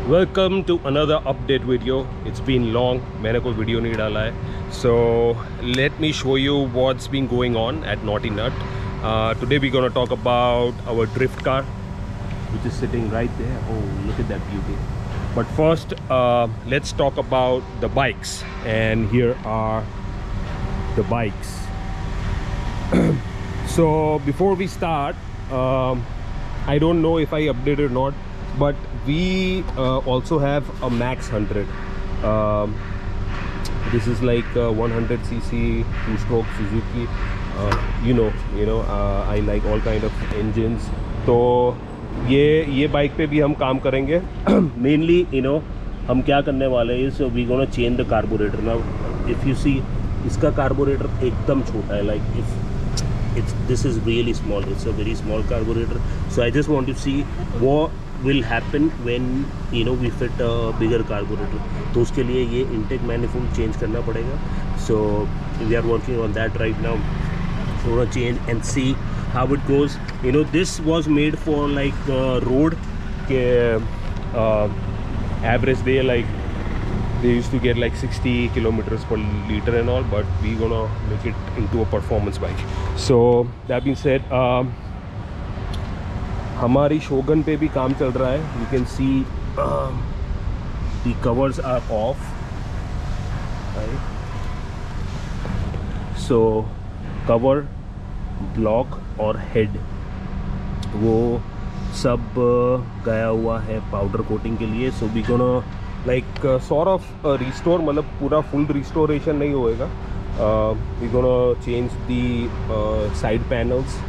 Welcome to another update video. It's been long, मैंने कोई video नहीं डाला है. So let me show you what's been going on at NaugthyNut. Today we're gonna talk about our drift car, which is sitting right there. Oh, look at that beauty. But first, let's talk about the bikes. And here are the bikes. So before we start, I don't know if I updated or not, but we also have a Max 100. This is like 100cc 2-stroke Suzuki. I like all kind of engines. तो ये bike पे भी हम काम करेंगे. Mainly, हम क्या करने वाले हैं, so we gonna change the carburetor. Now if you see, इसका carburetor एकदम छोटा है. Like this is really small. It's a very small carburetor. So I just want to see what will happen when we fit a bigger carburetor. तो उसके लिए ये intake manifold change करना पड़ेगा. So we are working on that right now. So we're gonna change and see how it goes. This was made for like road. Average day, like they used to get like 60 kilometers per liter and all, but we're gonna make it into a performance bike. So that being said, हमारी शोगन पे भी काम चल रहा है. You can see the covers are off, right? So cover, block और head वो सब गया हुआ है पाउडर कोटिंग के लिए. So we gonna like sort of restore, मतलब पूरा full restoration नहीं होएगा. We gonna change the side panels.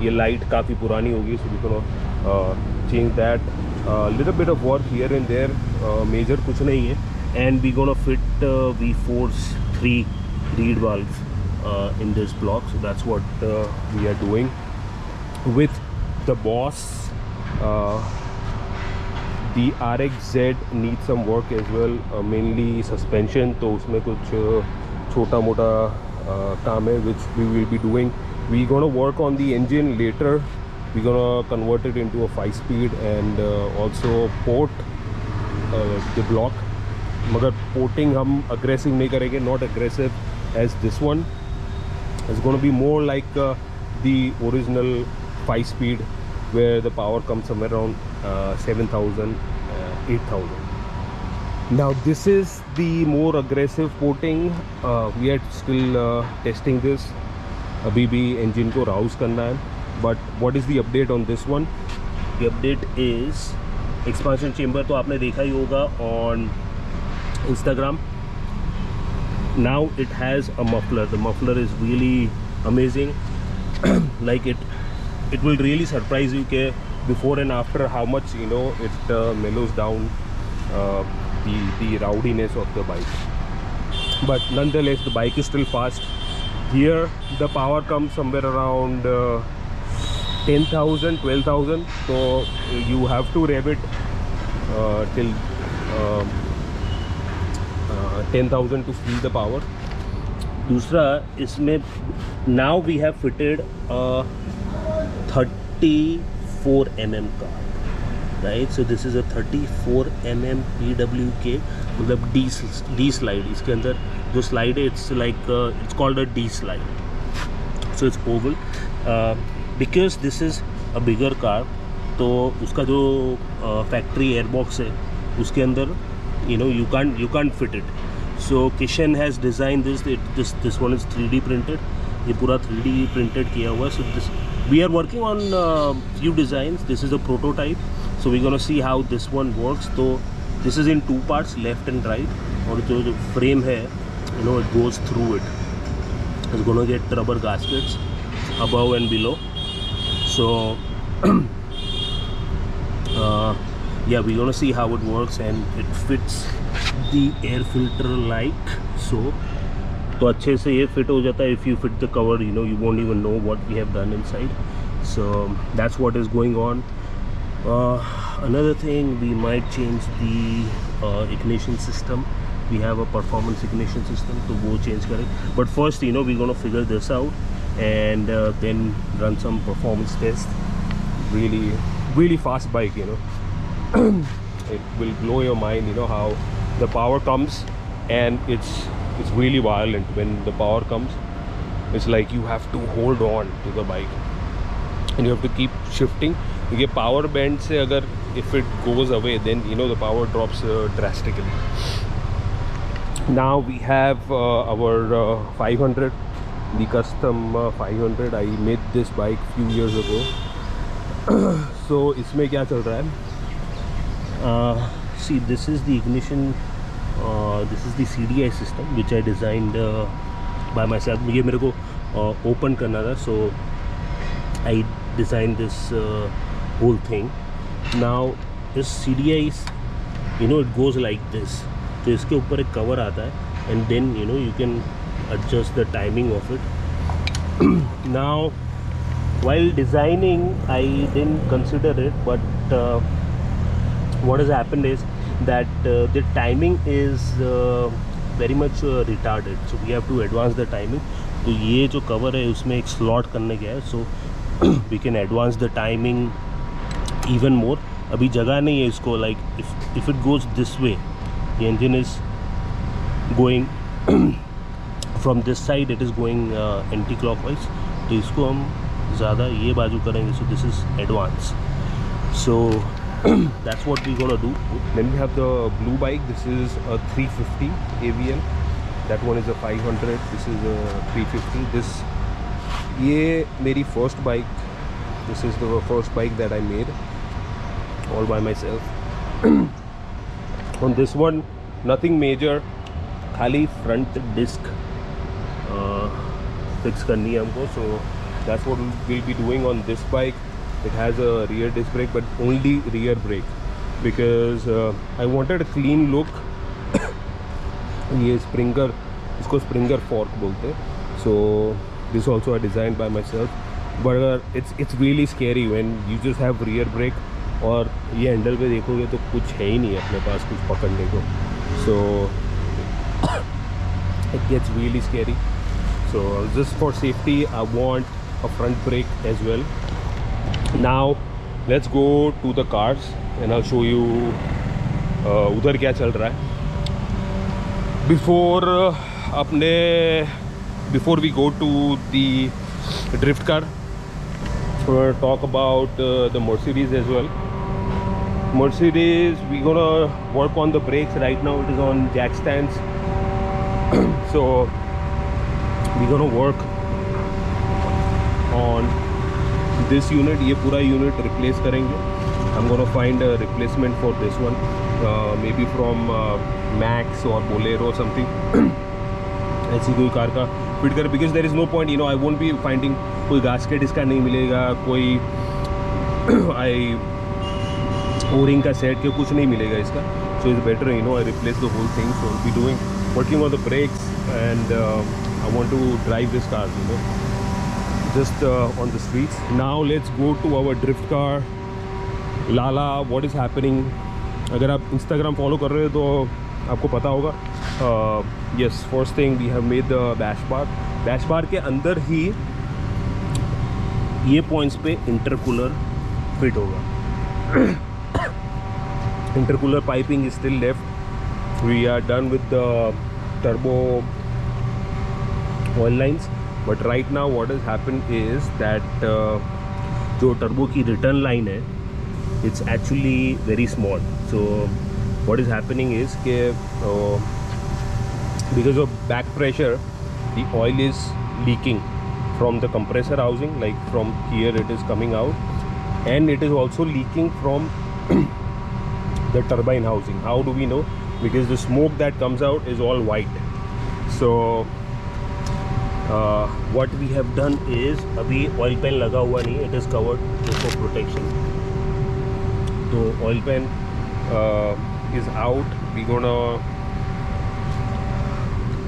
ये लाइट काफ़ी पुरानी होगी, so we gonna change that. Little bit of work here and there, major कुछ नहीं है. And we gonna fit V4's 3 reed valves in this block. So that's what we are doing with the Boss. The RXZ needs some work as well, mainly suspension. तो उसमें कुछ छोटा मोटा काम है which we will be doing. We're gonna work on the engine later. We're gonna convert it into a 5-speed and also port the block. मगर porting हम aggressive नहीं करेंगे, not aggressive as this one. It's gonna be more like the original 5-speed, where the power comes somewhere around 7,000, 8,000. Now this is the more aggressive porting. We are still testing this. अभी भी engine को rouse करना है. But what is the update on this one? The update is expansion chamber. तो आपने देखा ही होगा on Instagram. Now it has a muffler. The muffler is really amazing. Like it will really surprise you ke before and after how much it mellows down the rowdiness of the bike. But nonetheless, the bike is still fast. Here the power comes somewhere around 10,000, 12,000. So you have to rev it till 10,000 to feel the power. दूसरा इसमें now we have fitted a 34 mm car, right? So this is a 34 mm PWK, मतलब D slide. इसके अंदर जो slide है, it's like it's called a D slide. So it's oval. Because this is a bigger car, तो उसका जो factory airbox है उसके अंदर you can't fit it. So Kishan has designed this one is 3D printed. ये पूरा 3D printed किया हुआ है. So we are working on few designs. This is a prototype. So we're gonna see how this one works. So this is in 2 parts, left and right. और जो frame है, it goes through it. It's gonna get rubber gaskets above and below. So yeah, we're gonna see how it works, and it fits the air filter like so. तो अच्छे से ये fit हो जाता है. If you fit the cover, you won't even know what we have done inside. So that's what is going on. Another thing, we might change the ignition system. We have a performance ignition system, तो वो change करें. But first, we're gonna figure this out and then run some performance tests. Really fast bike. it will blow your mind, you know, how the power comes, and it's really violent when the power comes. It's like you have to hold on to the bike and you have to keep shifting. ये power band से अगर if it goes away, then you know the power drops drastically. Now we have our 500, the custom 500. I made this bike few years ago. So इसमें क्या चल रहा है? See, this is the ignition. This is the CDI system which I designed by myself. ये मेरे को open करना था, so I designed this whole thing. Now this CDI is, you know, it goes like this. तो इसके ऊपर एक cover आता है, and then you know you can adjust the timing of it. Now while designing I didn't consider it, but what has happened is that the timing is very much retarded, so we have to advance the timing. तो ये जो cover है उसमें एक slot करने गया है, so we can advance the timing even more. अभी जगह नहीं है इसको, like if it goes this way, the engine is going from this side, it is going anti-clockwise, तो इसको हम ज़्यादा ये बाजू करेंगे, so this is advance. So that's what we're gonna do. Then we have the blue bike. This is a 350 AVL. That one is a 500. This is a 350. This ये मेरी first bike. This is the first bike that I made all by myself. On this one, nothing major. खाली front disc fix करनी है हमको. So that's what we'll be doing on this bike. It has a rear disc brake, but only rear brake, because I wanted a clean look. ये Springer, इसको Springer fork बोलते हैं. So this also I designed by myself, but it's really scary when you just have rear brake और ये handle पे देखोगे तो कुछ है ही नहीं है अपने पास कुछ पकड़ने को. So it gets really scary. So just for safety I want a front brake as well. Now let's go to the cars and I'll show you उधर क्या चल रहा है. Before we go to the drift car, we'll talk about the Mercedes as well. Mercedes, we're gonna work on the brakes. Right now it is on jack stands. So we're gonna work on this unit. ये पूरा unit replace करेंगे. I'm gonna find a replacement for this one, maybe from Max or Bolero or something. ऐसी कोई car का fit कर, because there is no point, you know, I won't be finding कोई gasket इसका नहीं मिलेगा, कोई O-ring का set के कुछ नहीं मिलेगा इसका. So it's better, you know, I replace the whole thing. So I'll be working on the brakes, and I want to drive this car, you know, just on the streets. Now let's go to our drift car. Lala, what is happening? अगर आप Instagram follow कर रहे हो तो आपको पता होगा. Yes, first thing we have made the dash bar. Dash bar के अंदर ही ये points पे intercooler fit होगा. Intercooler piping is still left. We are done with the turbo oil lines, but right now what has happened is that जो turbo की return line है, it's actually very small. So what is happening is कि because of back pressure, the oil is leaking from the compressor housing, like from here it is coming out, and it is also leaking from the turbine housing. How do we know? Because the smoke that comes out is all white. So what we have done is, अभी oil pan लगा हुआ नहीं, it is covered just for protection. So oil pan is out. We're gonna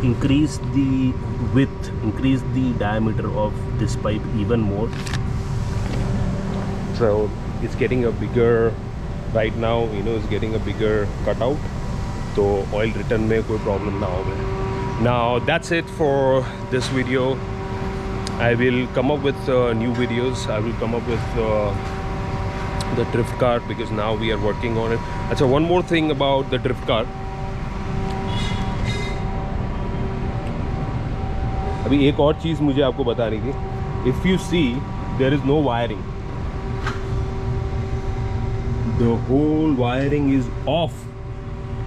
increase the width, increase the diameter of this pipe even more. So it's getting a bigger, right now, you know, it's getting a bigger cutout. So oil return में कोई problem ना होगा. Now that's it for this video. I will come up with new videos. I will come up with the drift car, because now we are working on it. अच्छा, one more thing about the drift car. अभी एक और चीज़ मुझे आपको बतानी थी. If you see, there is no wiring. The whole wiring is off.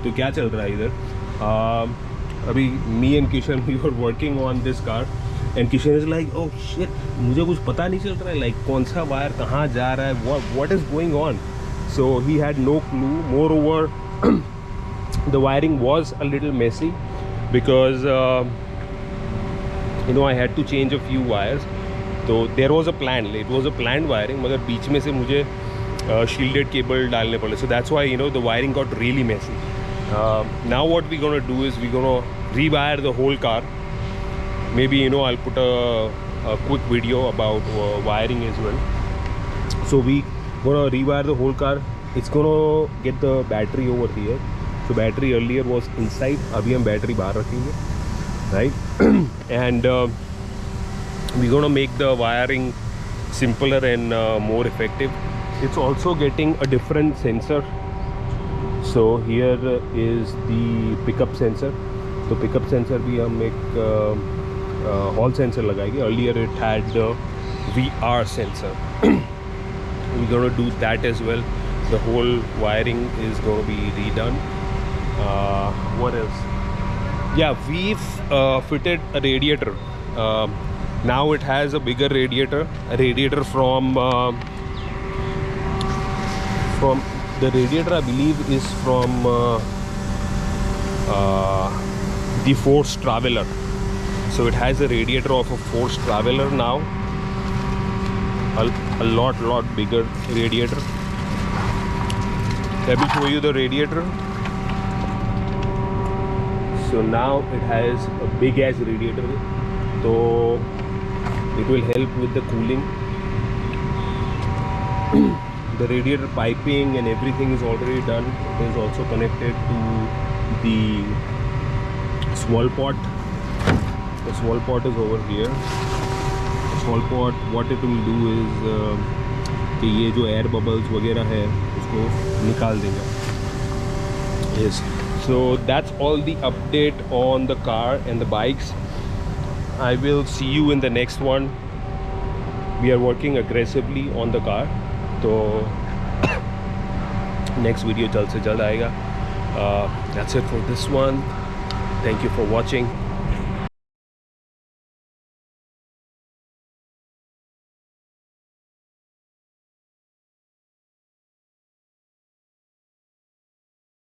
तो क्या चल रहा है इधर? अभी me and Kishan, we were working on this car, and Kishan is like, oh shit, मुझे कुछ पता नहीं चल रहा है, like कौन सा वायर कहाँ जा रहा है, what is going on. So he had no clue. Moreover, the wiring was a little messy because you know, I had to change a few wires. So there was a plan, it was a planned wiring, मगर बीच में से मुझे shielded cable डालने पड़े. So that's why, you know, the wiring got really messy. Now what we're gonna do is we're gonna rewire the whole car. Maybe, you know, I'll put a quick video about wiring as well. So we gonna rewire the whole car. It's gonna get the battery over here. So battery earlier was inside. अभी हम battery बाहर रखेंगे, right? And we're gonna make the wiring simpler and more effective. It's also getting a different sensor. So here is the pickup sensor. तो pickup sensor भी हम एक hall sensor लगाएंगे. Earlier it had the VR sensor. We're gonna do that as well. The whole wiring is gonna be redone. What else? Yeah, we've fitted a radiator. Now it has a bigger radiator. A radiator from the radiator, I believe, is from the Force Traveler. So it has a radiator of a Force Traveler now. A lot bigger radiator. Let me show you the radiator. So now it has a big ass radiator. So it will help with the cooling. The radiator piping and everything is already done. It is also connected to the swirl pot. The swirl pot is over here. The swirl pot, what it will do is कि ये जो air bubbles वगैरह है उसको निकाल देगा. Yes. So that's all the update on the car and the bikes. I will see you in the next one. We are working aggressively on the car. तो next video जल्द से जल्द आएगा. That's it for this one. Thank you for watching.